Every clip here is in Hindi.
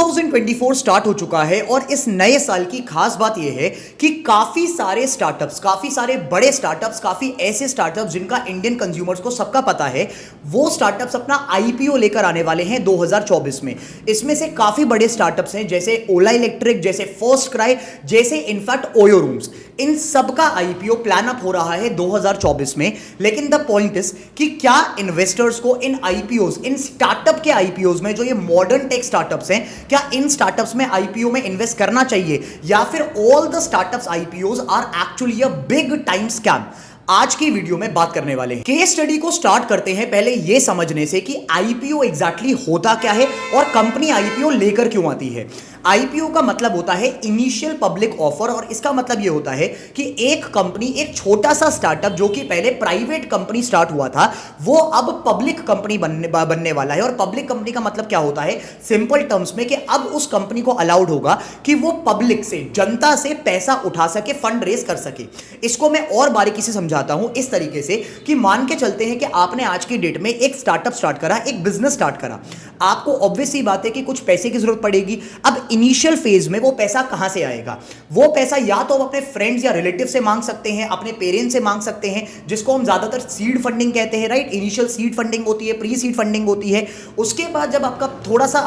2024 स्टार्ट हो चुका है और इस नए साल की खास बात यह है कि काफी सारे स्टार्टअप्स, काफी सारे बड़े स्टार्टअप्स, काफी ऐसे स्टार्टअप्स जिनका इंडियन कंज्यूमर्स को सबका पता है, वो स्टार्टअप्स अपना आईपीओ लेकर आने वाले हैं 2024 में। इसमें से काफी बड़े स्टार्टअप्स हैं जैसे ओला इलेक्ट्रिक, जैसे फर्स्ट क्राई, जैसे इनफैक्ट ओयो रूम्स। इन सबका आईपीओ प्लान अप हो रहा है 2024 में। लेकिन द पॉइंट इज कि क्या इन्वेस्टर्स को इन आईपीओज, इन स्टार्टअप के आईपीओज में, जो ये मॉडर्न टेक स्टार्टअप्स हैं, क्या इन स्टार्टअप्स में आईपीओ में इन्वेस्ट करना चाहिए या फिर all the startups IPOs are actually a big time scam? आज की वीडियो में बात करने वाले हैं। केस स्टडी को स्टार्ट करते हैं पहले यह समझने से कि आईपीओ एग्जैक्टली होता क्या है और कंपनी आईपीओ लेकर क्यों आती है। आईपीओ का मतलब होता है इनिशियल पब्लिक ऑफर, और इसका मतलब यह होता है कि एक कंपनी, एक छोटा सा स्टार्टअप जो कि पहले प्राइवेट कंपनी स्टार्ट हुआ था, वो अब पब्लिक कंपनी बनने वाला है। और पब्लिक कंपनी का मतलब क्या होता है सिंपल टर्म्स में, कि अब उस कंपनी को अलाउड होगा कि वो पब्लिक से, जनता से पैसा उठा सके, फंड रेज कर सके। इसको मैं और बारीकी से समझाता हूं इस तरीके से कि मान के चलते हैं कि आपने आज की डेट में एक स्टार्टअप स्टार्ट करा, एक बिजनेस स्टार्ट करा। आपको ऑब्वियस ही बात है कि कुछ पैसे की जरूरत पड़ेगी। अब इनिशियल फेज में वो पैसा कहां से आएगा? वो पैसा या तो अपने फ्रेंड्स या रिलेटिव से मांग सकते हैं, अपने पेरेंट्स से मांग सकते हैं, जिसको हम ज्यादातर सीड फंडिंग कहते हैं, राइट। इनिशियल सीड फंडिंग होती है, प्री सीड फंडिंग होती है। उसके बाद जब आपका थोड़ा सा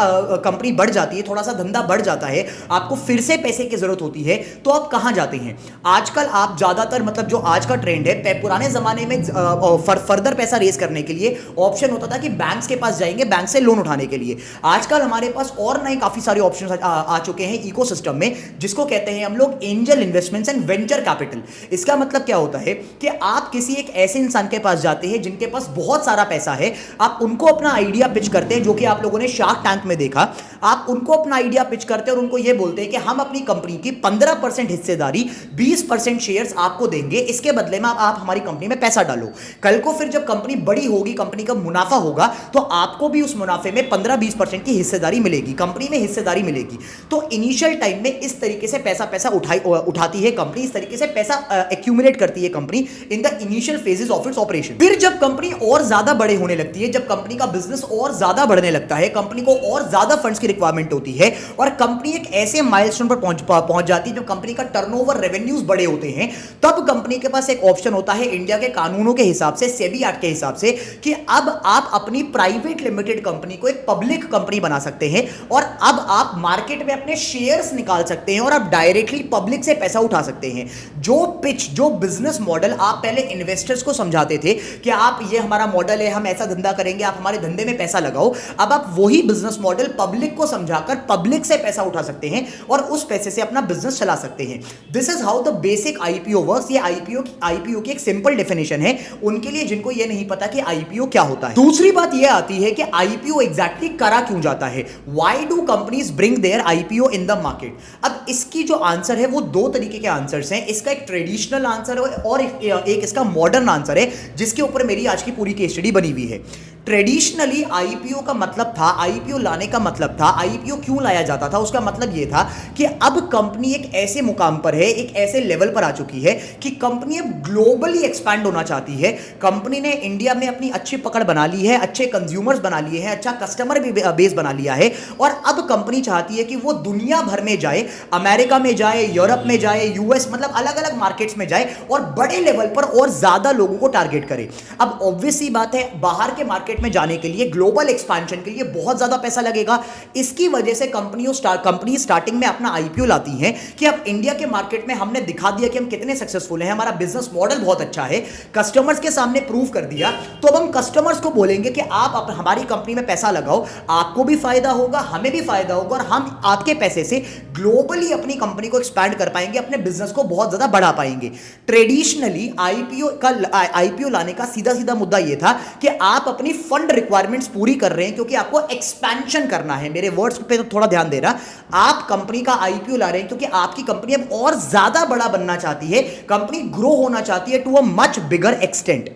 कंपनी बढ़ जाती है, थोड़ा सा धंधा बढ़ जाता है, आपको फिर से पैसे की जरूरत होती है, तो आप कहां जाते हैं? आजकल आप ज्यादातर, मतलब जो आज का ट्रेंड है, पुराने जमाने में फर्दर पैसा रेज करने के लिए ऑप्शन होता था कि बैंक्स के पास जाएंगे, बैंक से लोन उठाने के लिए। आजकल हमारे पास और नए काफी सारे ऑप्शन आ चुके हैं इकोसिस्टम में, जिसको कहते हैं हम लोग angel investments and venture capital. इसका मतलब क्या होता है कि आप किसी एक ऐसे इंसान के पास जाते हैं जिनके पास बहुत सारा पैसा है, आप उनको अपना आइडिया पिच करते हैं, जो कि आप लोगों ने शार्क टैंक में देखा। आप उनको अपना आइडिया पिच करते हैं और उनको यह बोलते हैं कि हम अपनी कंपनी की 15% हिस्सेदारी, 20% शेयर्स आपको देंगे, इसके बदले में आप हमारी कंपनी में पैसा डालो। कल को फिर जब कंपनी बड़ी होगी, कंपनी का मुनाफा होगा, तो आपको भी उस मुनाफे में 15-20% की हिस्सेदारी मिलेगी, कंपनी में हिस्सेदारी मिलेगी। तो इनिशियल टाइम में इस तरीके से पैसा उठाती है कंपनी, इस तरीके से पैसा एक्यूमुलेट करती है company in the initial phases of its operation. फिर जब कंपनी और ज्यादा बड़े होने लगती है, जब कंपनी का बिजनेस और ज्यादा बढ़ने लगता है, कंपनी को और ज्यादा फंड्स की रिक्वायरमेंट होती है और कंपनी एक ऐसे माइलस्टोन पर पहुंच जाती है जब कंपनी का टर्नओवर, रेवेन्यूज बड़े होते हैं, तब कंपनी के पास एक ऑप्शन होता है इंडिया के कानूनों के हिसाब से, सेबी एक्ट के हिसाब से, कि अब आप अपनी प्राइवेट लिमिटेड कंपनी को एक पब्लिक कंपनी बना सकते हैं और अब आप मार्केट में अपने शेयर्स निकाल सकते हैं और आप डायरेक्टली पब्लिक से पैसा उठा सकते हैं। जो पिच, जो बिजनेस मॉडल आप पहले इन्वेस्टर्स को समझाते थे कि आप, ये हमारा मॉडल है, हम ऐसा धंधा करेंगे, आप हमारे धंधे में पैसा लगाओ, अब आप वही बिजनेस मॉडल पब्लिक को समझाकर पब्लिक से पैसा उठा सकते हैं और उस पैसे से अपना बिजनेस चला सकते हैं। This is how the basic IPO works. ये आईपीओ की एक सिंपल डेफिनेशन है उनके लिए जिनको ये नहीं पता कि आईपीओ क्या होता है। दूसरी बात ये आती है कि आईपीओ एग्जैक्टली करा क्यों जाता है? Why do companies bring their IPO in the market? अब इसकी जो आंसर है वो दो तरीके के आंसर्स हैं। इसका एक ट्रेडिशनल आंसर है और एक इसका मॉडर्न आंसर है, जिसके ऊपर मेरी आज की पूरी केस स्टडी बनी हुई है। ट्रेडिशनली आईपीओ का मतलब था, आईपीओ लाने का मतलब था, आईपीओ क्यों लाया जाता था, उसका मतलब यह था कि अब कंपनी एक ऐसे मुकाम पर है, एक ऐसे लेवल पर आ चुकी है कि कंपनी अब ग्लोबली एक्सपैंड होना चाहती है। कंपनी ने इंडिया में अपनी अच्छी पकड़ बना ली है, अच्छे कंज्यूमर्स बना लिए हैं, अच्छा कस्टमर बेस बना लिया है और अब कंपनी चाहती है कि वो दुनिया भर में जाए, अमेरिका में जाए, यूरोप में जाए, यूएस, मतलब अलग अलग मार्केट्स में जाए और बड़े लेवल पर और ज्यादा लोगों को टारगेट करे। अब ऑब्वियस सी बात है, बाहर के मार्केट में जाने के लिए, ग्लोबल एक्सपेंशन के लिए बहुत ज्यादा पैसा लगेगा। इसकी वजह से कंपनी स्टार्टिंग में अपना आईपीओ लाती हैं कि अब इंडिया के मार्केट में हमने दिखा दिया कि हम कितने सक्सेसफुल हैं, हमारा बिजनेस मॉडल बहुत अच्छा है, कस्टमर्स के सामने प्रूव कर दिया, तो अब हम कस्टमर्स को बोलेंगे कि आप हमारी कंपनी में पैसा लगाओ, आपको भी फायदा होगा, हमें भी फायदा होगा और हम आपके पैसे से ग्लोबली अपनी कंपनी को एक्सपैंड कर पाएंगे, अपने बिजनेस को बहुत ज्यादा बढ़ा पाएंगे। ट्रेडिशनली आईपीओ लाने का सीधा सीधा मुद्दा यह था कि आप अपनी फंड रिक्वायरमेंट्स पूरी कर रहे हैं क्योंकि आपको एक्सपेंशन करना है। मेरे वर्ड्स पे तो थोड़ा ध्यान देना। आप कंपनी का आईपीओ ला रहे हैं क्योंकि आपकी कंपनी अब और ज्यादा बड़ा बनना चाहती है, कंपनी ग्रो होना चाहती है to a much bigger extent.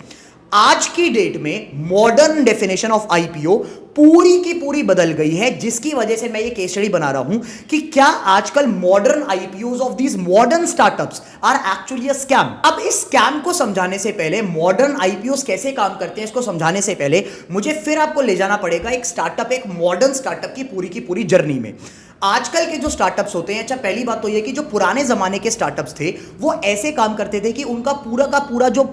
आज की डेट में मॉडर्न डेफिनेशन ऑफ आईपीओ पूरी की पूरी बदल गई है, जिसकी वजह से मैं ये केस स्टडी बना रहा हूं कि क्या आजकल modern IPOs of these modern startups are actually a scam. अब इस स्कैम को समझाने से पहले, मॉडर्न आईपीओज कैसे काम करते हैं इसको समझाने से पहले, मुझे फिर आपको ले जाना पड़ेगा एक मॉडर्न स्टार्टअप की पूरी जर्नी में। आजकल के जो स्टार्टअप्स होते हैं, अच्छा पहली बात तो ये कि जो पुराने जमाने के स्टार्टअप्स थे वो ऐसे काम करते थे कि उनका पूरा का पूरा जो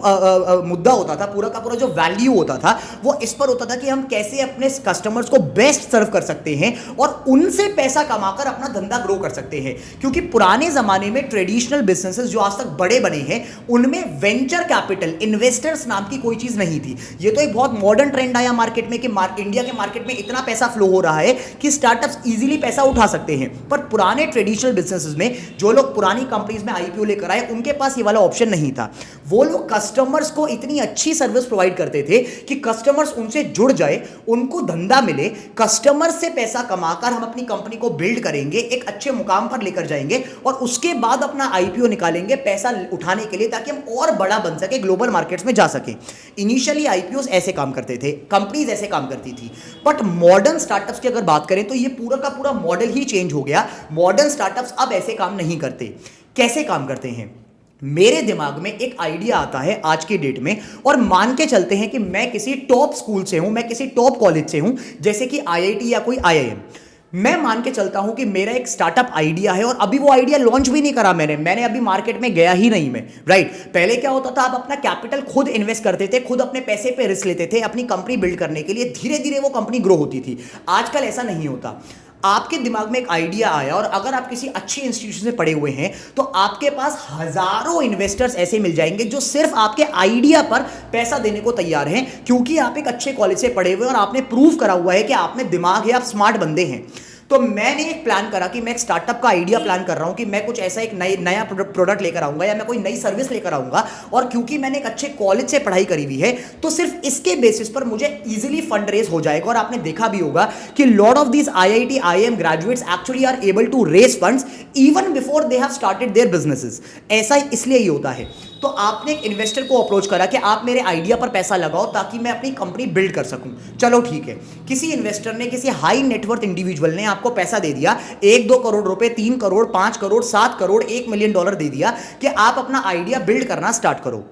मुद्दा होता था, पूरा का पूरा जो वैल्यू होता था वो इस पर होता था कि हम कैसे अपने कस्टमर्स को बेस्ट सर्व कर सकते हैं और उनसे पैसा कमाकर अपना धंधा ग्रो कर सकते हैं। क्योंकि पुराने जमाने में ट्रेडिशनल बिजनेसेस जो आज तक बड़े बने हैं उनमें वेंचर कैपिटल, इन्वेस्टर्स नाम की कोई चीज नहीं थी। ये तो एक बहुत मॉडर्न ट्रेंड आया मार्केट में कि इंडिया के मार्केट में इतना पैसा फ्लो हो रहा है कि स्टार्टअप्स इजीली पैसा उठा सकते हैं। पर पुराने ट्रेडिशनल बिजनेसेस में जो लोग पुरानी कंपनीज में आईपीओ लेकर आए उनके पास ये वाला ऑप्शन नहीं था। वो लोग कस्टमर्स को इतनी अच्छी सर्विस प्रोवाइड करते थे कि कस्टमर्स उनसे जुड़ जाए, उनको धंधा मिले, कस्टमर से पैसा कमाकर हम अपनी कंपनी को बिल्ड करेंगे, एक अच्छे मुकाम पर लेकर जाएंगे और उसके बाद अपना आईपीओ निकालेंगे पैसा उठाने के लिए ताकि हम और बड़ा बन सके, ग्लोबल मार्केट्स में जा सके। इनिशियली आईपीओ ऐसे काम करते थे, कंपनीज ऐसे काम करती थी। बट मॉडर्न स्टार्टअप्स की अगर बात करें तो ये पूरा का पूरा मॉडल ही चेंज हो गया। मॉडर्न स्टार्टअप्स अब ऐसे काम नहीं करते। कैसे काम करते हैं? मेरे दिमाग में एक आइडिया आता है आज की डेट में और मान के चलते हैं कि मैं किसी टॉप स्कूल से हूं, मैं किसी टॉप कॉलेज से हूं, जैसे कि आईआईटी या कोई आईआईएम। मैं मान के चलता हूं कि मेरा एक स्टार्टअप आइडिया है और अभी वो आइडिया लॉन्च भी नहीं करा मैंने अभी मार्केट में गया ही नहीं मैं, राइट। पहले क्या होता था, आप अपना कैपिटल खुद इन्वेस्ट करते थे, खुद अपने पैसे पे रिस्क लेते थे अपनी कंपनी बिल्ड करने के लिए, धीरे धीरे वो कंपनी ग्रो होती थी। आजकल ऐसा नहीं होता। आपके दिमाग में एक आइडिया आया और अगर आप किसी अच्छी इंस्टीट्यूशन में पढ़े हुए हैं तो आपके पास हजारों इन्वेस्टर्स ऐसे मिल जाएंगे जो सिर्फ आपके आइडिया पर पैसा देने को तैयार हैं, क्योंकि आप एक अच्छे कॉलेज से पढ़े हुए और आपने प्रूव करा हुआ है कि आप में दिमाग है, आप स्मार्ट बंदे हैं। तो मैंने एक प्लान करा कि मैं एक स्टार्टअप का आइडिया प्लान कर रहा हूं कि मैं कुछ ऐसा एक नया प्रोडक्ट लेकर आऊंगा या मैं कोई नई सर्विस लेकर आऊंगा। और क्योंकि मैंने एक अच्छे कॉलेज से पढ़ाई करी हुई है तो सिर्फ इसके बेसिस पर मुझे इजीली फंड रेज हो जाएगा। और आपने देखा भी होगा कि lot of these IIT IIM graduates actually are able to raise funds even before they have started their businesses. ऐसा इसलिए ही होता है। तो आपने एक इन्वेस्टर को अप्रोच करा कि आप मेरे आइडिया पर पैसा लगाओ ताकि मैं अपनी कंपनी बिल्ड कर सकूं। चलो ठीक है, किसी इन्वेस्टर ने, किसी हाई नेटवर्थ इंडिविजुअल ने आपको पैसा दे दिया, 1-2 करोड़ रुपए, 3 करोड़, 5 करोड़, 7 करोड़, $1 मिलियन दे दिया कि आप अपना आइडिया बिल्ड करना स्टार्ट करो।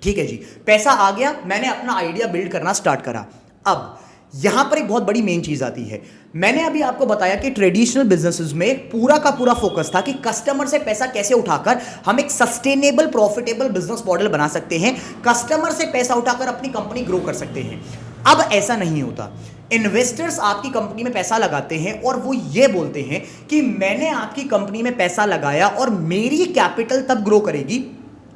ठीक है जी, पैसा आ गया, मैंने अपना आइडिया बिल्ड करना स्टार्ट करा। अब यहां पर एक बहुत बड़ी मेन चीज आती है। मैंने अभी आपको बताया कि ट्रेडिशनल बिजनेसेस में पूरा का पूरा फोकस था कि कस्टमर से पैसा कैसे उठाकर हम एक सस्टेनेबल प्रॉफिटेबल बिजनेस मॉडल बना सकते हैं, कस्टमर से पैसा उठाकर अपनी कंपनी ग्रो कर सकते हैं। अब ऐसा नहीं होता। इन्वेस्टर्स आपकी कंपनी में पैसा लगाते हैं और वो ये बोलते हैं कि मैंने आपकी कंपनी में पैसा लगाया और मेरी कैपिटल तब ग्रो करेगी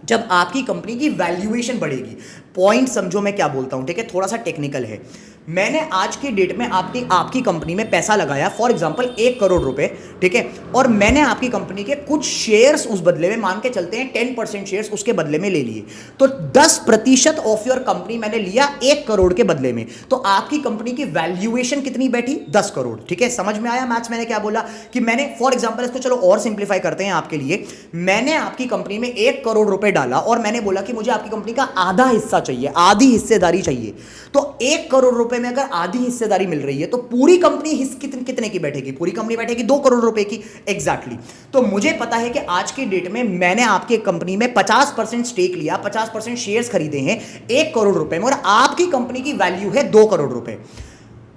जब आपकी कंपनी की वैल्यूएशन बढ़ेगी। पॉइंट समझो मैं क्या बोलता हूं, ठीक है, थोड़ा सा टेक्निकल है। मैंने आज की डेट में आपकी कंपनी में पैसा लगाया, फॉर एग्जांपल 1 करोड़ रुपए, ठीक है, और मैंने आपकी कंपनी के कुछ शेयर्स उस बदले में, मान के चलते हैं 10% शेयर्स उसके बदले में ले लिए। तो 10% ऑफ योर कंपनी मैंने लिया 1 करोड़ के बदले में। तो आपकी कंपनी की वैल्यूएशन कितनी बैठी? 10 करोड़। ठीक है, समझ में आया मैथ्स मैंने क्या बोला? कि मैंने फॉर एग्जांपल, इसको चलो और सिंप्लीफाई करते हैं आपके लिए। मैंने आपकी कंपनी में 1 करोड़ रुपए डाला और मैंने बोला कि मुझे आपकी कंपनी का आधा हिस्सा चाहिए, आधी हिस्सेदारी चाहिए। तो 1 करोड़ रुपए में अगर आधी हिस्सेदारी मिल रही है तो पूरी कंपनी कितने की बैठेगी? पूरी कंपनी बैठेगी 2 करोड़ रुपए की। एग्जैक्टली। तो मुझे पता है कि आज की डेट में मैंने आपकी कंपनी में 50% स्टेक लिया, 50% शेयर्स खरीदे हैं 1 करोड़ रुपए में, और आपकी कंपनी की वैल्यू है 2 करोड़ रुपए।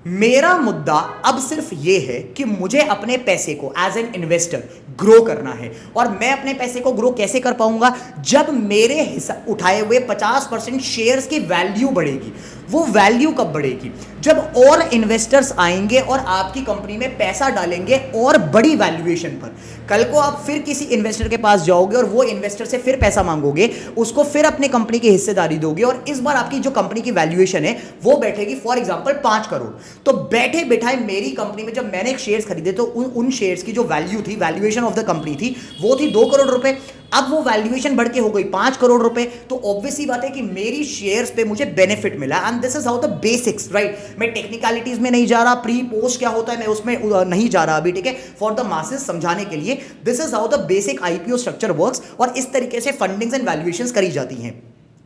मेरा मुद्दा अब सिर्फ यह है कि मुझे अपने पैसे को एज एन इन्वेस्टर ग्रो करना है। और मैं अपने पैसे को ग्रो कैसे कर पाऊंगा? जब मेरे हिस्सा उठाए हुए 50% शेयर्स की वैल्यू बढ़ेगी। वो वैल्यू कब बढ़ेगी? जब और इन्वेस्टर्स आएंगे और आपकी कंपनी में पैसा डालेंगे और बड़ी वैल्यूएशन पर। कल को आप फिर किसी इन्वेस्टर के पास जाओगे और वो इन्वेस्टर से फिर पैसा मांगोगे, उसको फिर अपने कंपनी की हिस्सेदारी दोगे और इस बार आपकी जो कंपनी की वैल्यूएशन है वो बैठेगी फॉर एग्जांपल 5 करोड़। तो बैठे बिठाए मेरी कंपनी में जब मैंने शेयर्स खरीदे तो उन शेयर्स की जो वैल्यू थी, वैल्यूएशन ऑफ द कंपनी थी, वो थी 2 करोड़ रुपए। अब वो वैल्यूएशन बढ़ के हो गई 5 करोड़ रुपए। तो ऑब्वियसली बात है कि मेरी शेयर्स पे मुझे बेनिफिट मिला। And this is how the basics, right. मैं टेक्निकलिटीज में नहीं जा रहा, प्री पोस्ट क्या होता है मैं उसमें नहीं जा रहा अभी, ठीक है, फॉर द मासेस समझाने के लिए। This is how the basic IPO structure works और इस तरीके से फंडिंग्स एंड वैल्यूएशंस करी जाती हैं।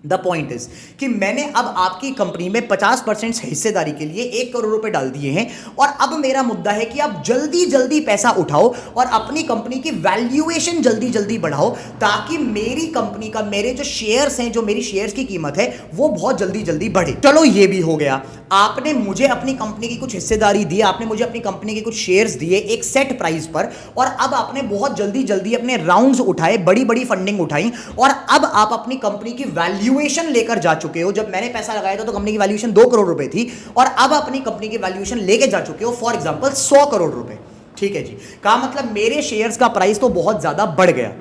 द पॉइंट इज कि मैंने अब आपकी कंपनी में 50% हिस्सेदारी के लिए 1 करोड़ रुपए डाल दिए हैं और अब मेरा मुद्दा है कि आप जल्दी जल्दी पैसा उठाओ और अपनी कंपनी की वैल्यूएशन जल्दी जल्दी बढ़ाओ, ताकि मेरी कंपनी का, मेरे जो शेयर्स हैं, जो मेरी शेयर्स की कीमत है, वो बहुत जल्दी जल्दी बढ़े। चलो ये भी हो गया, आपने मुझे अपनी कंपनी की कुछ हिस्सेदारी दी, आपने मुझे अपनी कंपनी के कुछ शेयर्स दिए एक सेट प्राइस पर, और अब आपने बहुत जल्दी जल्दी अपने राउंड्स उठाए, बड़ी बड़ी फंडिंग उठाई, और अब आप अपनी कंपनी की वैल्यूएशन लेकर जा चुके हो। जब मैंने पैसा लगाया था तो कंपनी की वैल्यूएशन 2 करोड़ रुपए थी, और अब अपनी कंपनी की वैल्यूएशन लेके जा चुके हो फॉर एग्जांपल 100 करोड़ रुपए। ठीक है जी, का मतलब मेरे शेयर्स का प्राइस तो बहुत ज्यादा बढ़ गया।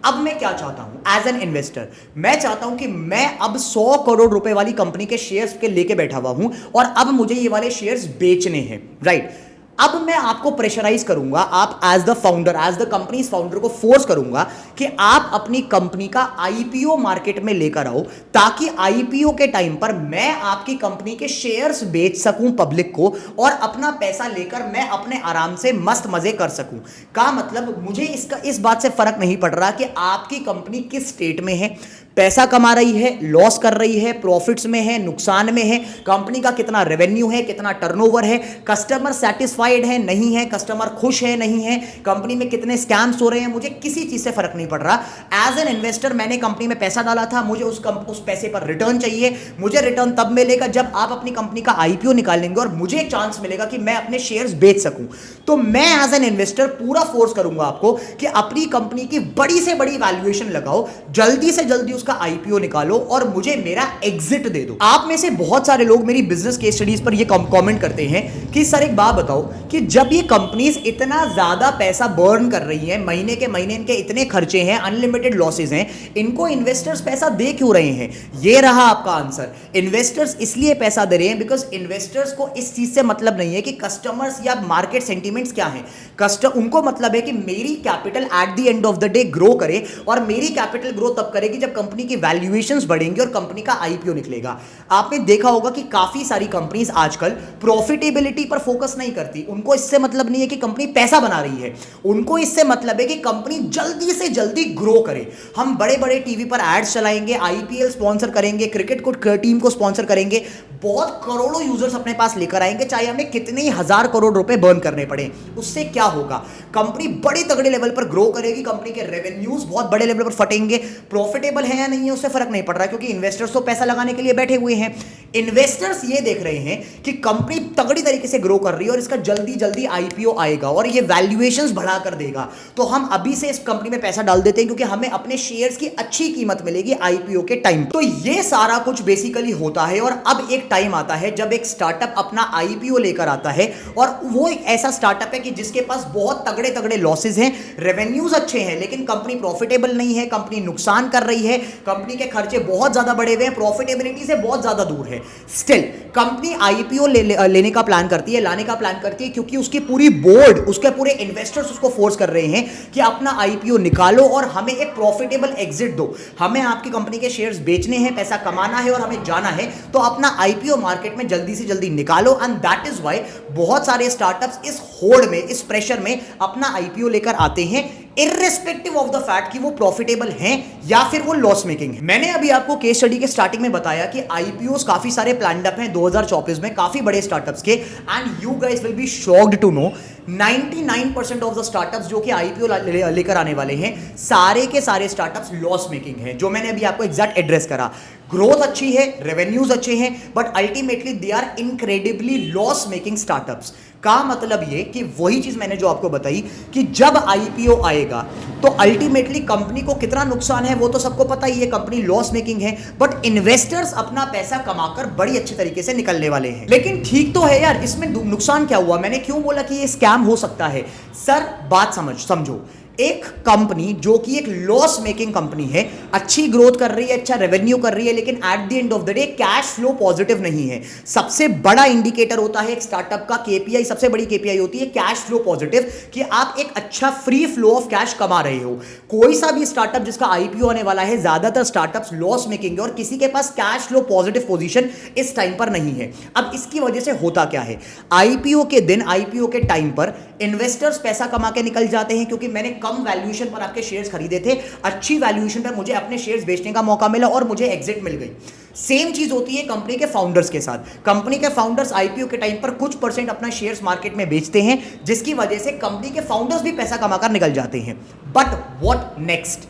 अब मैं क्या चाहता हूं एज एन इन्वेस्टर, मैं चाहता हूं कि मैं अब 100 करोड़ रुपए वाली कंपनी के शेयर्स के लेके बैठा हुआ हूं और अब मुझे ये वाले शेयर्स बेचने हैं, राइट। अब मैं आपको प्रेशराइज करूंगा, आप as the founder, as the company founder को फोर्स करूंगा कि आप अपनी कंपनी का आईपीओ मार्केट में लेकर आओ, ताकि आईपीओ के टाइम पर मैं आपकी कंपनी के शेयर्स बेच सकूं पब्लिक को और अपना पैसा लेकर मैं अपने आराम से मस्त मजे कर सकूं। का मतलब मुझे इस बात से फर्क नहीं पड़ रहा कि आपकी कंपनी किस स्टेट में है, पैसा कमा रही है, लॉस कर रही है, प्रॉफिट्स में है, नुकसान में है, कंपनी का कितना रेवेन्यू है, कितना टर्नओवर है, कस्टमर सेटिस्फाइड है नहीं है, कस्टमर खुश है नहीं है, कंपनी में कितने स्कैम्स हो रहे हैं, मुझे किसी चीज से फर्क नहीं पड़ रहा। एज एन इन्वेस्टर मैंने कंपनी में पैसा डाला था, मुझे उस पैसे पर रिटर्न चाहिए। मुझे रिटर्न तब मिलेगा जब आप अपनी कंपनी का आईपीओ निकालेंगे और मुझे एक चांस मिलेगा कि मैं अपने शेयर्स बेच सकूं। तो मैं एज एन इन्वेस्टर पूरा फोर्स करूंगा आपको कि अपनी कंपनी की बड़ी से बड़ी वैल्यूएशन लगाओ, जल्दी से जल्दी उसका आईपीओ निकालो और मुझे मेरा एग्जिट दे दो। आप में से बहुत सारे लोग मेरी बिजनेस केस स्टडीज पर ये कमेंट करते हैं कि सर एक बात बताओ कि जब ये कंपनीज इतना ज्यादा पैसा बर्न कर रही हैं, महीने के महीने इनके इतने खर्चे हैं, अनलिमिटेड लॉसेस हैं, इनको इन्वेस्टर्स पैसा दे क्यों रहे हैं? ये रहा आपका आंसर, इन्वेस्टर्स इसलिए पैसा दे रहे हैं बिकॉज इन्वेस्टर्स को इस चीज से मतलब नहीं है कि कस्टमर्स या मार्केट सेंटीमेंट्स क्या है। उनको मतलब है कि मेरी capital at the end of the day grow करे, और मेरी कैपिटल ग्रो तब करेगी जब कंपनी की वैल्यूएशंस बढ़ेंगे और कंपनी का आईपीओ निकलेगा। आपने देखा होगा कि काफी सारी कंपनीज आजकल प्रॉफिटेबिलिटी पर फोकस नहीं करती, उनको इससे मतलब नहीं है कि कंपनी पैसा बना रही है, उनको इससे मतलब है कि कंपनी जल्दी से जल्दी ग्रो करे। हम बड़े बड़े टीवी पर एड्स चलाएंगे, आईपीएल स्पॉन्सर करेंगे, क्रिकेट को टीम को स्पॉन्सर करेंगे, बहुत करोड़ों यूजर्स अपने पास लेकर आएंगे, चाहे हमें कितने ही हजार करोड़ रुपए बर्न करने पड़े। उससे क्या होगा, कंपनी बड़े तगड़े लेवल पर ग्रो करेगी, कंपनी के रेवेन्यूज बहुत बड़े लेवल पर फटेंगे। प्रॉफिटेबल है या नहीं है उससे फर्क नहीं पड़ रहा, क्योंकि इन्वेस्टर्स तो पैसा लगाने के लिए बैठे हुए हैं। इन्वेस्टर्स ये देख रहे हैं कि कंपनी तगड़ी तरीके से ग्रो कर रही है और इसका जल्दी जल्दी आईपीओ आएगा और ये वैल्यूएशंस बढ़ा कर देगा, तो हम अभी से इस कंपनी में पैसा डाल देते हैं क्योंकि हमें अपने शेयर्स की अच्छी कीमत मिलेगी आईपीओ के टाइम। तो ये सारा कुछ बेसिकली होता है, और अब एक टाइम आता है जब एक स्टार्टअप अपना आईपीओ लेकर आता है, और वो एक ऐसा स्टार्टअप है कि जिसके पास बहुत तगड़े तगड़े लॉसेज हैं, रेवेन्यूज अच्छे हैं, लेकिन कंपनी प्रॉफिटेबल नहीं है, कंपनी नुकसान कर रही है, कंपनी के खर्चे बहुत ज्यादा बढ़े हुए हैं, प्रॉफिटेबिलिटी से बहुत ज्यादा दूर है। स्टिल कंपनी आईपीओ लेने का प्लान करती है, लाने का प्लान करती है, क्योंकि उसकी पूरी बोर्ड, उसके पूरे इन्वेस्टर्स उसको फोर्स कर रहे हैं कि अपना आईपीओ निकालो और हमें एक प्रॉफिटेबल एग्जिट दो, हमें आपकी कंपनी के शेयर्स बेचने हैं, पैसा कमाना है और हमें जाना है, तो अपना आईपीओ मार्केट में जल्दी से जल्दी निकालो। एंड दैट इज व्हाई बहुत सारे स्टार्टअप्स इस होड़ में, इस प्रेशर में अपना आईपीओ लेकर आते हैं, इर्रेस्पेक्टिव ऑफ द फैक्ट कि वो प्रॉफिटेबल हैं या फिर वो लॉस मेकिंग है। मैंने अभी आपको केस स्टडी के स्टार्टिंग में बताया कि आईपीओस काफी सारे प्लान्ड अप हैं 2024 में, काफी बड़े स्टार्टअप्स के, and you guys will be shocked to know 99% of the startups जो कि आईपीओ लेकर आने वाले हैं, सारे के सारे स्टार्टअप्स लॉस मेकिंग हैं, जो मैंने अभी आपको एग्जैक्ट एड्रेस करा। ग्रोथ अच्छी है, रेवेन्यूज अच्छे हैं, but ultimately they are incredibly loss making startups. का मतलब ये कि वही चीज मैंने जो आपको बताई कि जब आईपीओ आएगा तो अल्टीमेटली कंपनी को कितना नुकसान है वो तो सबको पता ही है, कंपनी लॉस मेकिंग है, बट इन्वेस्टर्स अपना पैसा कमाकर बड़ी अच्छी तरीके से निकलने वाले हैं। लेकिन ठीक तो है यार, इसमें नुकसान क्या हुआ? मैंने क्यों बोला कि ये स्कैम हो सकता है? सर बात समझो, एक कंपनी जो कि एक लॉस मेकिंग कंपनी है, अच्छी ग्रोथ कर रही है, अच्छा रेवेन्यू कर रही है, लेकिन at the end of the day cash flow positive नहीं है। सबसे बड़ा इंडिकेटर होता है एक स्टार्टअप का केपीआई, सबसे बड़ी केपीआई होती है कैश फ्लो पॉजिटिव, कि आप एक अच्छा फ्री फ्लो ऑफ कैश कमा रहे रहे हो, कोई सा भी स्टार्टअप जिसका आईपीओ आने वाला है, ज्यादातर स्टार्टअप्स लॉस मेकिंग है और किसी के पास कैश फ्लो पॉजिटिव पोजीशन इस टाइम पर नहीं है। अब इसकी वजह से होता क्या है, आईपीओ के दिन, आईपीओ के टाइम पर इन्वेस्टर्स पैसा कमा के निकल जाते हैं क्योंकि मैंने कम वैल्यूएशन पर आपके शेयर्स खरीदे थे, अच्छी वैल्यूएशन पर मुझे अपने शेयर्स बेचने का मौका मिला और मुझे एग्जिट मिल गई। सेम चीज होती है कंपनी के फाउंडर्स के साथ। कंपनी के फाउंडर्स आईपीओ के टाइम पर कुछ परसेंट अपना शेयर्स मार्केट में बेचते हैं, जिसकी वजह से कंपनी के फाउंडर्स भी पैसा कमाकर निकल जाते हैं। बट व्हाट नेक्स्ट,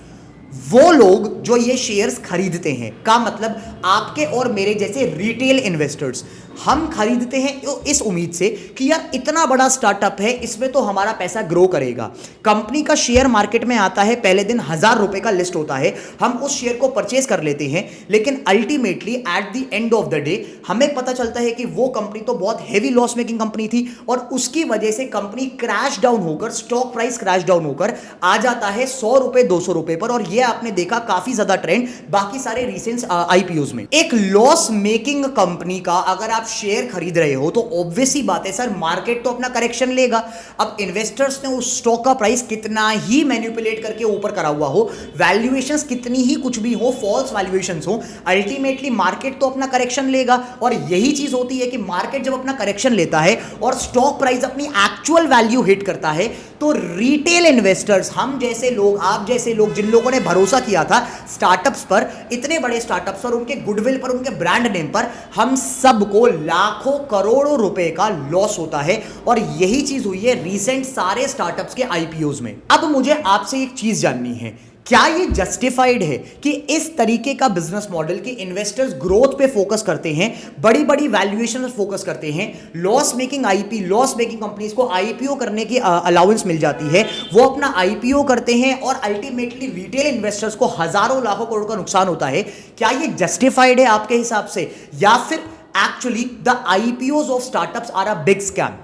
वो लोग जो ये शेयर्स खरीदते हैं, का मतलब आपके और मेरे जैसे रिटेल इन्वेस्टर्स, हम खरीदते हैं इस उम्मीद से कि यार इतना बड़ा स्टार्टअप है, इसमें तो हमारा पैसा ग्रो करेगा। कंपनी का शेयर मार्केट में आता है, पहले दिन 1000 रुपए का लिस्ट होता है, हम उस शेयर को परचेज कर लेते हैं, लेकिन ultimately at the end of the day हमें पता चलता है कि वो कंपनी तो बहुत हेवी लॉस मेकिंग कंपनी थी और उसकी वजह से कंपनी क्रैश डाउन होकर, स्टॉक प्राइस क्रैश डाउन होकर आ जाता है 100 रुपए 200 रुपए पर। और यह आपने देखा काफी ज्यादा ट्रेंड बाकी सारे रिसेंट आईपीओज में। एक लॉस मेकिंग कंपनी का अगर आप शेयर खरीद रहे हो तो ऑब्वियस ही बात है सर, मार्केट तो अपना करेक्शन लेगा। अब इन्वेस्टर्स ने उस स्टॉक का प्राइस कितना ही मैनिपुलेट करके ऊपर करा हुआ हो, वैल्यूएशंस कितनी ही कुछ भी हो, फॉल्स वैल्यूएशंस हो, अल्टीमेटली मार्केट तो अपना करेक्शन लेगा। और यही चीज होती है कि मार्केट जब अपना करेक्शन लेता है और स्टॉक प्राइस अपनी एक्चुअल वैल्यू हिट करता है तो रिटेल इन्वेस्टर्स, हम जैसे लोग, आप जैसे लोग, जिन लोगों ने भरोसा किया था स्टार्टअप्स पर, इतने बड़े स्टार्टअप्स पर, उनके गुडविल पर, उनके ब्रांड नेम पर, हम सबको लाखों करोड़ों रुपए का लॉस होता है। और यही चीज हुई है रीसेंट सारे स्टार्टअप्स के आईपीओज में। अब मुझे आपसे एक चीज जाननी है, क्या ये जस्टिफाइड है कि इस तरीके का बिजनेस मॉडल कि इन्वेस्टर्स ग्रोथ पे फोकस करते हैं, बड़ी बड़ी वैल्यूएशन पे फोकस करते हैं, लॉस मेकिंग कंपनीज को आईपीओ करने की अलाउंस मिल जाती है, वो अपना आईपीओ करते हैं और अल्टीमेटली रिटेल इन्वेस्टर्स को हजारों लाखों करोड़ का नुकसान होता है? क्या ये जस्टिफाइड है आपके हिसाब से, या फिर actually the IPOs of startups are a big scam?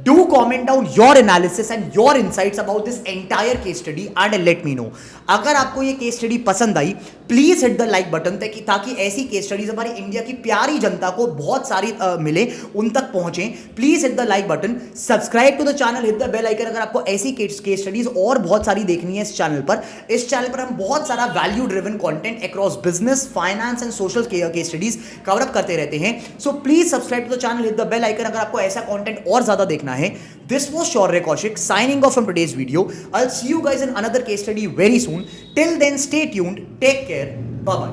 Do comment down your analysis and your insights about this entire case study and let me know. अगर आपको ये केस स्टडी पसंद आई, please hit the like button ताकि ऐसी केस स्टडीज हमारी इंडिया की प्यारी जनता को बहुत सारी मिले, उन तक पहुंचे। Please hit the like button, subscribe to the channel, hit the bell icon अगर आपको ऐसी केस स्टडीज और बहुत सारी देखनी है इस चैनल पर। इस चैनल पर हम बहुत सारा value driven content across business, finance and social case studies cover up करते रहते हैं। So please subscribe to the channel, hit the bell icon अगर आपको ऐसा कंटेंट और ज्यादा देखना है। This was Shaurya Kaushik signing off from today's video. I'll see you guys in another case study very soon. Till then, stay tuned. Take care. Bye-bye.